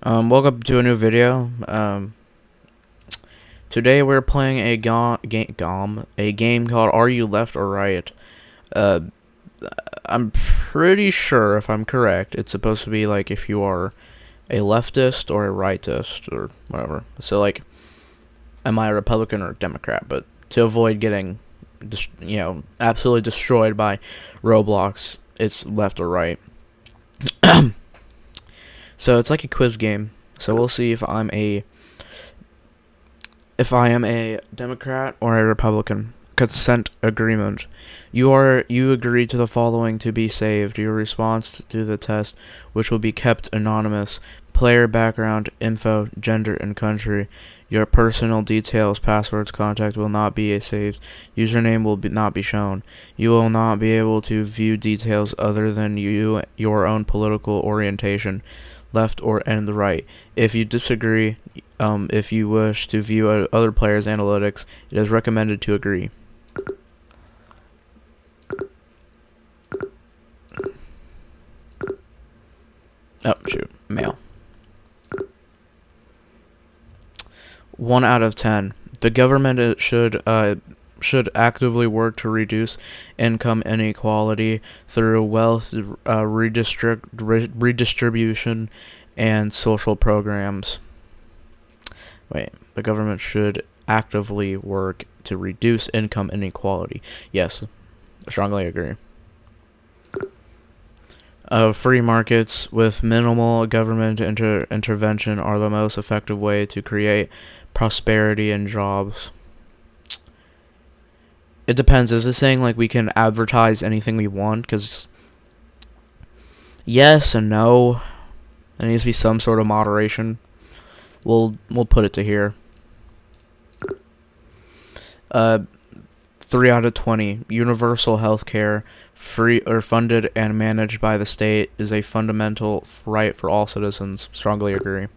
Welcome to a new video. Today we're playing a game called Are You Left or Right? Uh, I'm pretty sure, if I'm correct, it's supposed to be like if you are a leftist or a rightist or whatever. So like, am I a Republican or a Democrat? But to avoid getting, absolutely destroyed by Roblox, it's left or right. So it's like a quiz game. So we'll see if I am a Democrat or a Republican. Consent agreement. You agree to the following to be saved. Your response to the test, which will be kept anonymous. Player background, info, gender, and country. Your personal details, passwords, contact will not be saved. Username will not be shown. You will not be able to view details other than your own political orientation, left or and the right. If you disagree, if you wish to view other players' analytics, it is recommended to agree. Oh, shoot. Mail. 1 out of 10. The government should actively work to reduce income inequality through wealth redistribution and social programs. Wait, the government should actively work to reduce income inequality. Yes, I strongly agree. Free markets with minimal government intervention are the most effective way to create prosperity and jobs. It depends. Is this saying like we can advertise anything we want? Because yes and no. There needs to be some sort of moderation. We'll put it to here. 3 out of 20. Universal health care, free or funded and managed by the state, is a fundamental right for all citizens. Strongly agree.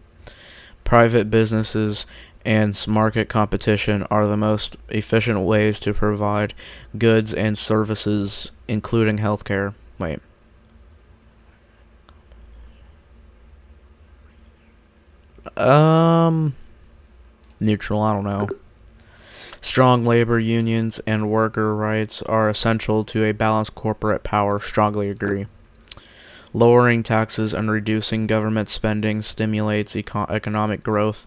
Private businesses and market competition are the most efficient ways to provide goods and services, including healthcare. Wait. Neutral, I don't know. Strong labor unions and worker rights are essential to a balanced corporate power. Strongly agree. Lowering taxes and reducing government spending stimulates economic growth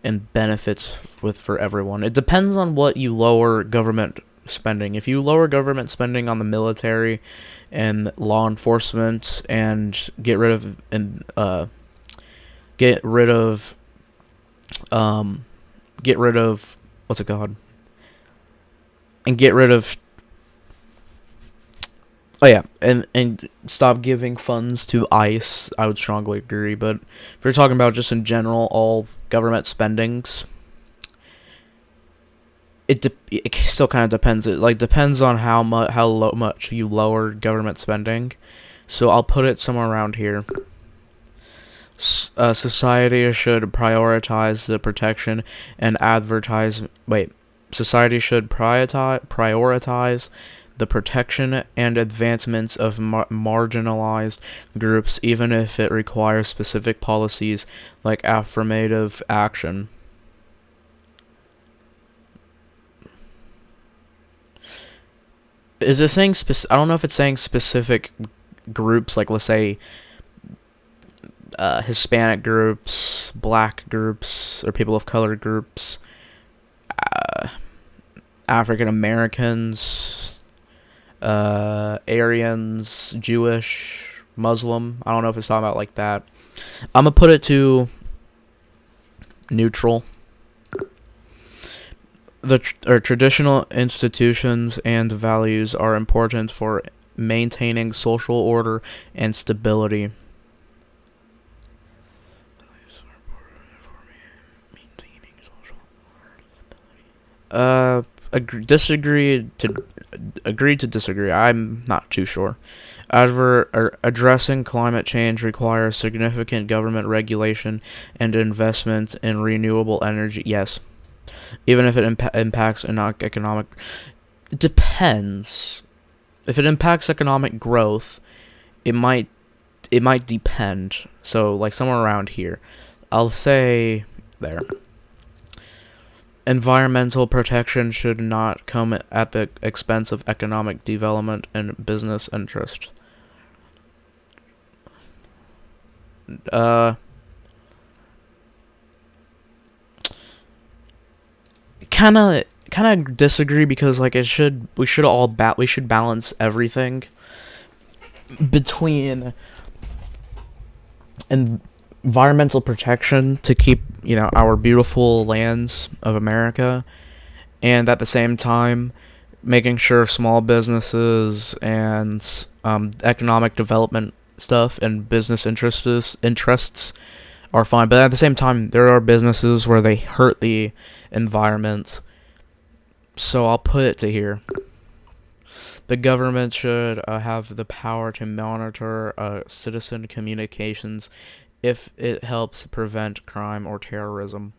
and benefits for everyone. It depends on what you lower government spending. If you lower government spending on the military and law enforcement and get rid of what's it called? And get rid of and stop giving funds to ICE, I would strongly agree. But if you're talking about just in general all government spendings, it still kind of depends. It depends on how much you lower government spending. So I'll put it somewhere around here. Society should prioritize the protection and Society should prioritize the protection and advancements of marginalized groups, even if it requires specific policies like affirmative action. Is it saying I don't know if it's saying specific groups, like let's say Hispanic groups, black groups, or people of color groups, African Americans, Aryans, Jewish, Muslim. I don't know if it's talking about like that. I'm gonna put it to neutral. The traditional institutions and values are important for maintaining social order and stability. Agree to disagree. I'm not too sure. Addressing climate change requires significant government regulation and investment in renewable energy. Yes, even if it impacts economic. It depends. If it impacts economic growth, it might depend. So like somewhere around here. I'll say there. Environmental protection should not come at the expense of economic development and business interest. Uh, kind of disagree because like we should balance everything between environmental protection to keep our beautiful lands of America, and at the same time making sure small businesses and economic development stuff and business interests are fine. But at the same time, there are businesses where they hurt the environment. So I'll put it to here. The government should have the power to monitor citizen communications if it helps prevent crime or terrorism.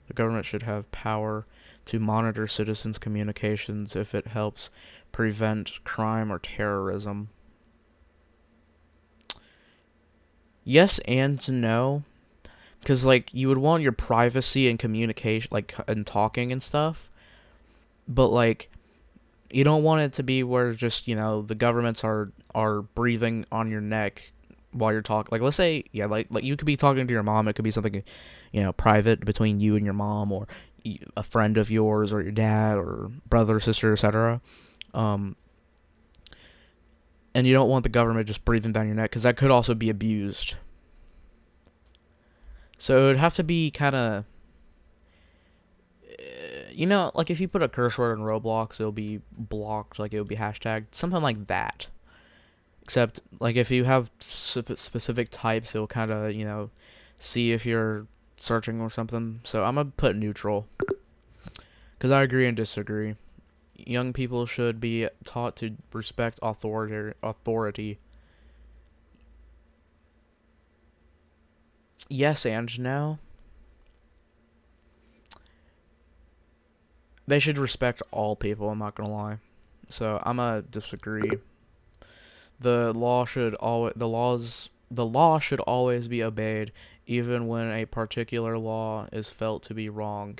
The government should have power to monitor citizens' communications if it helps prevent crime or terrorism. Yes and no. Because, like, you would want your privacy and communication, like, and talking and stuff. But, like, you don't want it to be where just, the governments are breathing on your neck while you're talking. Like, let's say, yeah, like you could be talking to your mom. It could be something, private between you and your mom, or a friend of yours, or your dad, or brother, sister, etc. And you don't want the government just breathing down your neck, because that could also be abused. So it would have to be kind of, like if you put a curse word in Roblox, it'll be blocked, like it would be hashtagged, something like that. Except, like, if you have specific types, it'll kind of, see if you're searching or something. So I'm going to put neutral. Because I agree and disagree. Young people should be taught to respect authority. Yes and no. They should respect all people, I'm not going to lie. So I'm going to disagree. The law should always be obeyed, even when a particular law is felt to be wrong.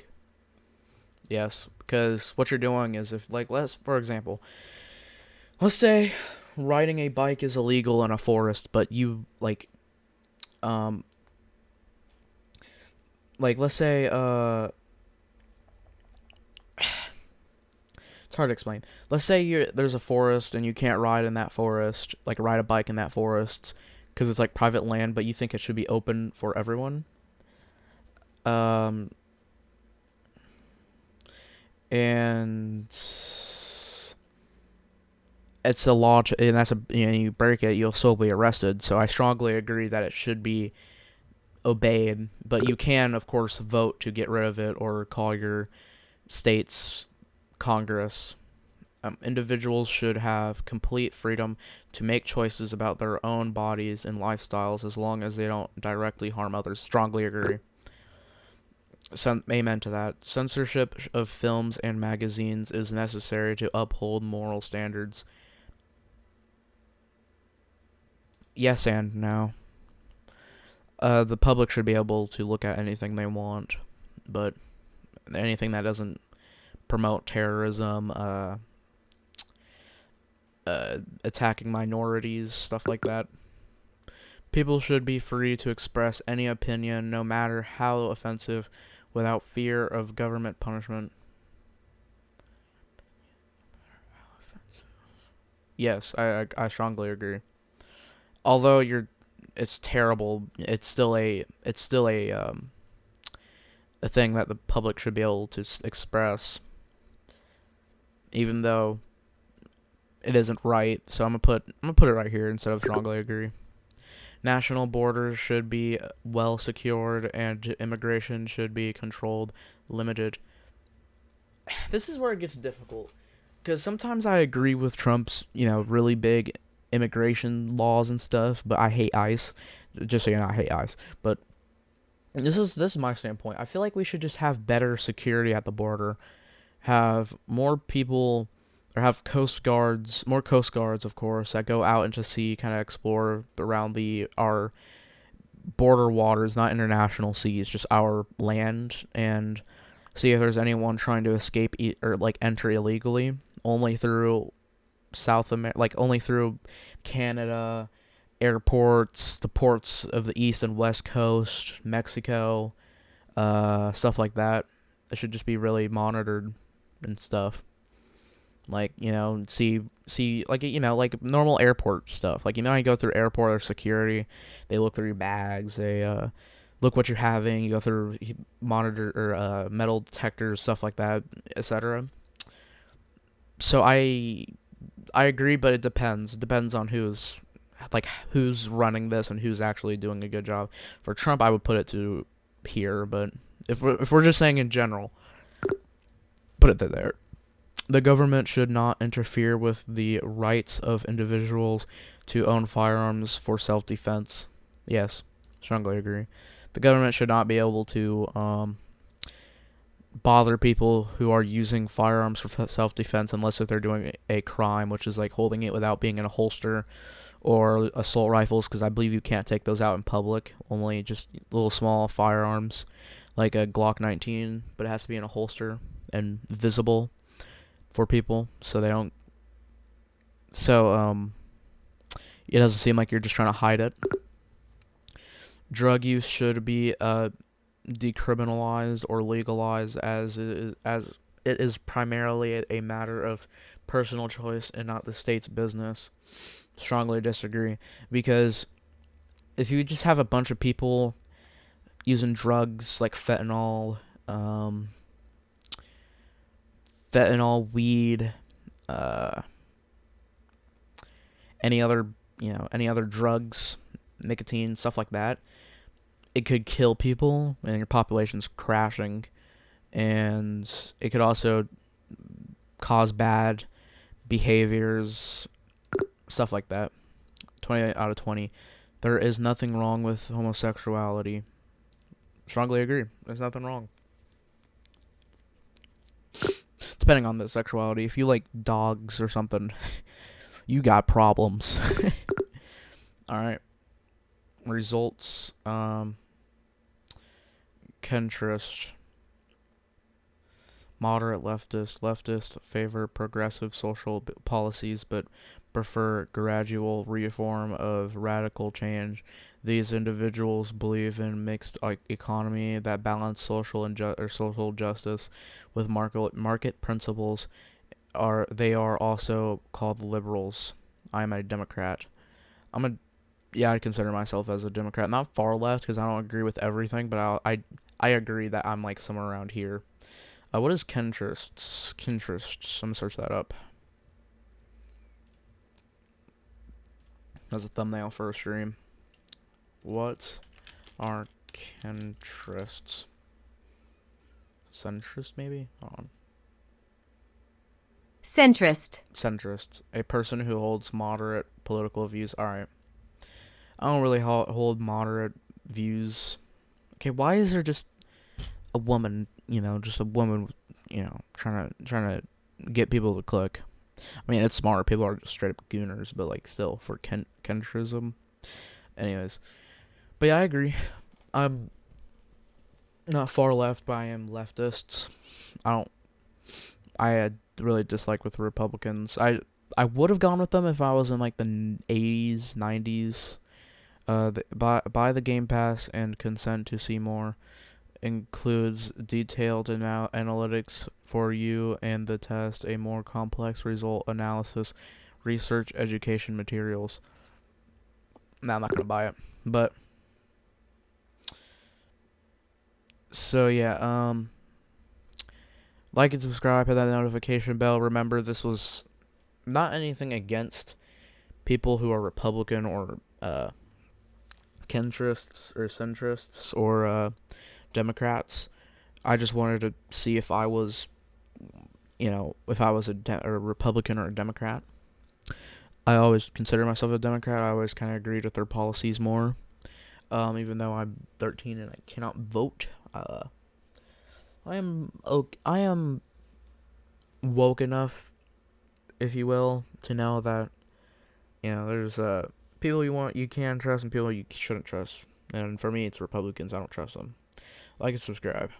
Yes, because what you're doing is, if, like, for example, let's say riding a bike is illegal in a forest, but you, like, let's say, it's hard to explain. Let's say there's a forest and you can't ride in that forest, like ride a bike in that forest, because it's like private land, but you think it should be open for everyone. And it's a law, and that's you break it, you'll still be arrested. So I strongly agree that it should be obeyed, but you can, of course, vote to get rid of it or call your state's Congress. Individuals should have complete freedom to make choices about their own bodies and lifestyles as long as they don't directly harm others. Strongly agree. Amen to that. Censorship of films and magazines is necessary to uphold moral standards. Yes and no. The public should be able to look at anything they want, but anything that doesn't promote terrorism, attacking minorities, stuff like that. People should be free to express any opinion, no matter how offensive, without fear of government punishment. Yes, I strongly agree. Although it's terrible. It's still a thing that the public should be able to express, even though it isn't right. So I'm gonna put it right here instead of strongly agree. National borders should be well secured, and immigration should be controlled, limited. This is where it gets difficult, because sometimes I agree with Trump's, really big immigration laws and stuff, but I hate ICE. Just so you know, I hate ICE. But this is my standpoint. I feel like we should just have better security at the border, have more people, or have more coast guards, of course, that go out into sea, kind of explore around our border waters, not international seas, just our land, and see if there's anyone trying to escape or like enter illegally, only through South America, like only through Canada, airports, the ports of the east and west coast, Mexico, stuff like that. It should just be really monitored and stuff. Like, see like, like normal airport stuff. Like, you go through airport or security, they look through your bags, they look what you're having, you go through monitor or metal detectors, stuff like that, etc. So I agree, but it depends. It depends on who's running this and who's actually doing a good job. For Trump, I would put it to here, but if we're just saying in general, put it there. The government should not interfere with the rights of individuals to own firearms for self-defense. Yes, strongly agree. The government should not be able to bother people who are using firearms for self-defense unless if they're doing a crime, which is like holding it without being in a holster, or assault rifles, because I believe you can't take those out in public. Only just little small firearms, like a Glock 19, but it has to be in a holster and visible for people, so they don't. So it doesn't seem like you're just trying to hide it. Drug use should be decriminalized or legalized, as it is primarily a matter of personal choice and not the state's business. Strongly disagree, because if you just have a bunch of people using drugs like fentanyl, weed, any other drugs, nicotine, stuff like that, it could kill people, and your population's crashing, and it could also cause bad behaviors, stuff like that. 20 out of 20. There is nothing wrong with homosexuality. Strongly agree. There's nothing wrong. Depending on the sexuality. If you like dogs or something, you got problems. Alright. Results. Centrist. Moderate leftist favor progressive social policies but prefer gradual reform of radical change. These individuals believe in mixed economy that balance social justice with market principles. They are also called liberals. I'm a Democrat. I'd consider myself as a Democrat. Not far left, because I don't agree with everything, but I agree that I'm like somewhere around here. What is Kinterest? I'm gonna search that up. As a thumbnail for a stream. What are Kentrests? Centrist, maybe? Hold on. Centrist. A person who holds moderate political views. Alright. I don't really hold moderate views. Okay, why is there just a woman, just a woman, trying to get people to click? I mean, it's smart. People are just straight up gooners, but like still for Kentrism. Anyways, but yeah, I agree. I'm not far left, but I am leftist. I really dislike with Republicans. I would have gone with them if I was in like the 80s, 90s. Buy the Game Pass and consent to see more. Includes detailed analytics for you and the test, a more complex result analysis, research, education materials. No, I'm not gonna buy it. But so yeah, like and subscribe, hit that notification bell. Remember, this was not anything against people who are Republican or Kentrists or centrists or Democrats. I just wanted to see if I was, if I was a Republican or a Democrat. I always consider myself a Democrat. I always kind of agreed with their policies more. Even though I'm 13 and I cannot vote, I am woke enough, if you will, to know that there's people you can trust and people you shouldn't trust. And for me, it's Republicans. I don't trust them. Like and subscribe.